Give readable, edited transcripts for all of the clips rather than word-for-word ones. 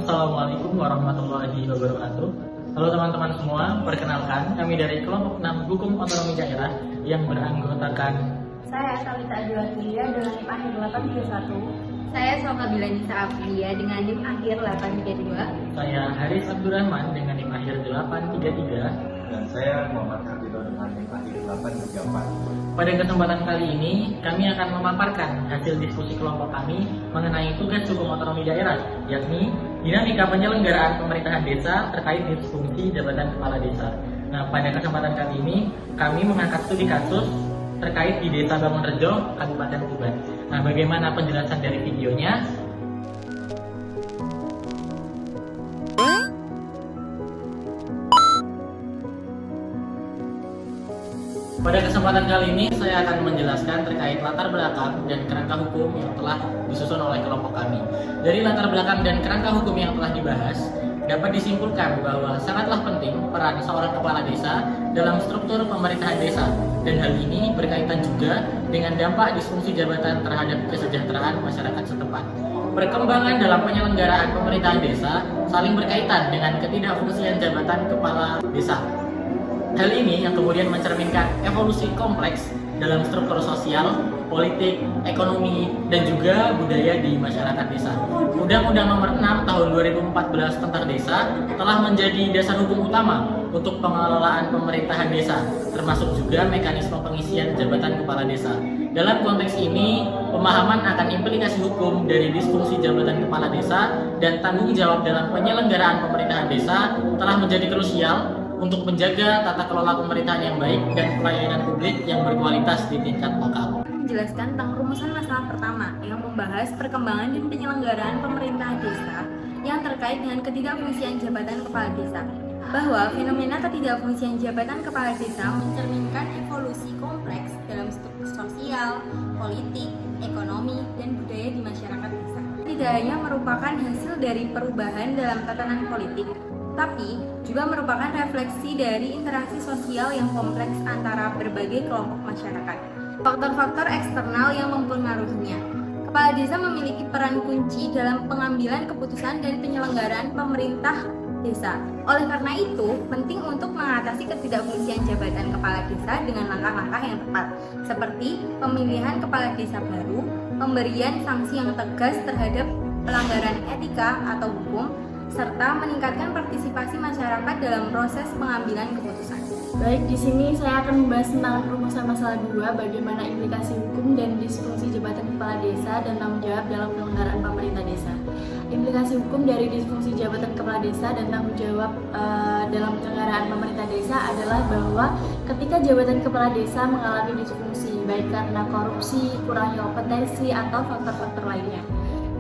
Assalamualaikum warahmatullahi wabarakatuh. Halo teman-teman semua, perkenalkan kami dari kelompok 6 Hukum Otonomi Daerah yang beranggotakan Saya Salita Adilatilia dengan NIM akhir 831. Saya Salsabila Nisa Aprilia dengan NIM akhir 832. saya Haris Abdurrahman dengan NIM akhir 833. Dan saya Muhammad Habibullah dengan NIM akhir 834. Pada kesempatan kali ini, kami akan memaparkan hasil diskusi kelompok kami mengenai tugas hukum otonomi daerah, yakni dinamika penyelenggaraan pemerintahan desa terkait disfungsi jabatan kepala desa. Nah, pada kesempatan kali ini, kami mengangkat studi kasus terkait di Desa Bangunrejo, Kabupaten Tuban. Nah, bagaimana penjelasan dari videonya? Pada kesempatan kali ini, saya akan menjelaskan terkait latar belakang dan kerangka hukum yang telah disusun oleh kelompok kami. Dari latar belakang dan kerangka hukum yang telah dibahas, dapat disimpulkan bahwa sangatlah penting peran seorang kepala desa dalam struktur pemerintahan desa, dan hal ini berkaitan juga dengan dampak disfungsi jabatan terhadap kesejahteraan masyarakat setempat. Perkembangan dalam penyelenggaraan pemerintahan desa saling berkaitan dengan ketidakfungsian jabatan kepala desa. Hal ini yang kemudian mencerminkan evolusi kompleks dalam struktur sosial, politik, ekonomi, dan juga budaya di masyarakat desa. Undang-Undang Nomor 6 Tahun 2014 tentang Desa telah menjadi dasar hukum utama untuk pengelolaan pemerintahan desa, termasuk juga mekanisme pengisian jabatan kepala desa. Dalam konteks ini, pemahaman akan implikasi hukum dari disfungsi jabatan kepala desa dan tanggung jawab dalam penyelenggaraan pemerintahan desa telah menjadi krusial untuk menjaga tata kelola pemerintahan yang baik dan pelayanan publik yang berkualitas di tingkat lokal. Menjelaskan tentang rumusan masalah pertama yang membahas perkembangan dan penyelenggaraan pemerintahan desa yang terkait dengan ketidakfungsian jabatan kepala desa. Bahwa fenomena ketidakfungsian jabatan kepala desa mencerminkan evolusi kompleks dalam struktur sosial, politik, ekonomi, dan budaya di masyarakat desa. Tidak hanya merupakan hasil dari perubahan dalam tatanan politik, tapi juga merupakan refleksi dari interaksi sosial yang kompleks antara berbagai kelompok masyarakat. Faktor-faktor eksternal yang mempengaruhinya. Kepala desa memiliki peran kunci dalam pengambilan keputusan dan penyelenggaraan pemerintah desa. Oleh karena itu, penting untuk mengatasi ketidakfungsian jabatan kepala desa dengan langkah-langkah yang tepat, seperti pemilihan kepala desa baru, pemberian sanksi yang tegas terhadap pelanggaran etika atau hukum, serta meningkatkan partisipasi masyarakat dalam proses pengambilan keputusan. Baik, di sini saya akan membahas tentang rumusan masalah 2, bagaimana implikasi hukum dan disfungsi jabatan kepala desa dan tanggung jawab dalam penyelenggaraan pemerintah desa. Implikasi hukum dari disfungsi jabatan kepala desa dan tanggung jawab dalam penyelenggaraan pemerintah desa adalah bahwa ketika jabatan kepala desa mengalami disfungsi, baik karena korupsi, kurangnya kompetensi, atau faktor-faktor lainnya,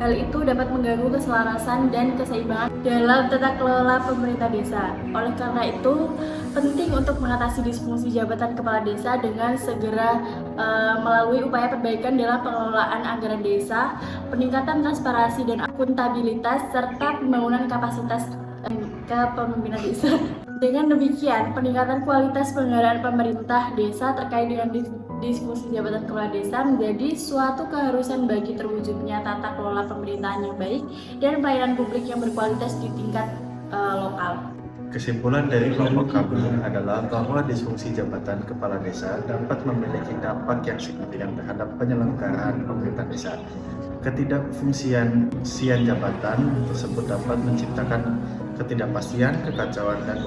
hal itu dapat mengganggu keselarasan dan keseimbangan dalam tata kelola pemerintah desa. Oleh karena itu, penting untuk mengatasi disfungsi jabatan kepala desa dengan segera melalui upaya perbaikan dalam pengelolaan anggaran desa, peningkatan transparansi dan akuntabilitas, serta pembangunan kapasitas kepemimpinan desa. Dengan demikian, peningkatan kualitas penyelenggaraan pemerintah desa terkait dengan disfungsi jabatan kepala desa menjadi suatu keharusan bagi terwujudnya tata kelola pemerintahan yang baik dan pelayanan publik yang berkualitas di tingkat lokal. Kesimpulan dari kelompok kami adalah bahwa disfungsi jabatan kepala desa dapat memiliki dampak yang signifikan terhadap penyelenggaraan pemerintah desa. Ketidakfungsian jabatan tersebut dapat menciptakan ketidakpastian, kekacauan, dan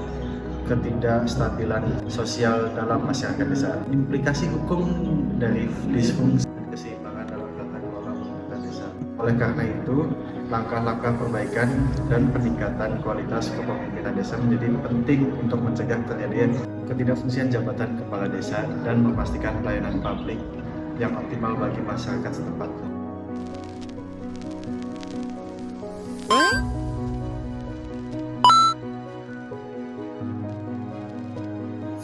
ketidakstabilan sosial dalam masyarakat desa. Implikasi hukum dari disfungsi dan keseimbangan dalam tata kelola pemerintah desa. Oleh karena itu, langkah-langkah perbaikan dan peningkatan kualitas kepemimpinan desa menjadi penting untuk mencegah terjadinya ketidakfungsian jabatan kepala desa dan memastikan pelayanan publik yang optimal bagi masyarakat setempat.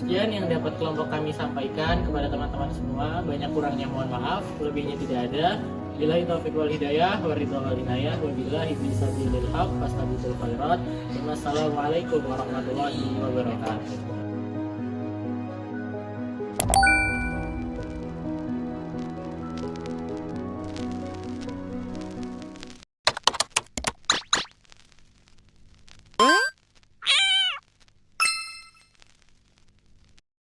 Sekian yang dapat kelompok kami sampaikan kepada teman-teman semua. Banyak kurangnya mohon maaf, lebihnya tidak ada. Billahi taufiq wal hidayah, wa ridha wal inayah, wa billahi bisabilil haq, fastabiqul khairat. Wassalamualaikum warahmatullahi wabarakatuh.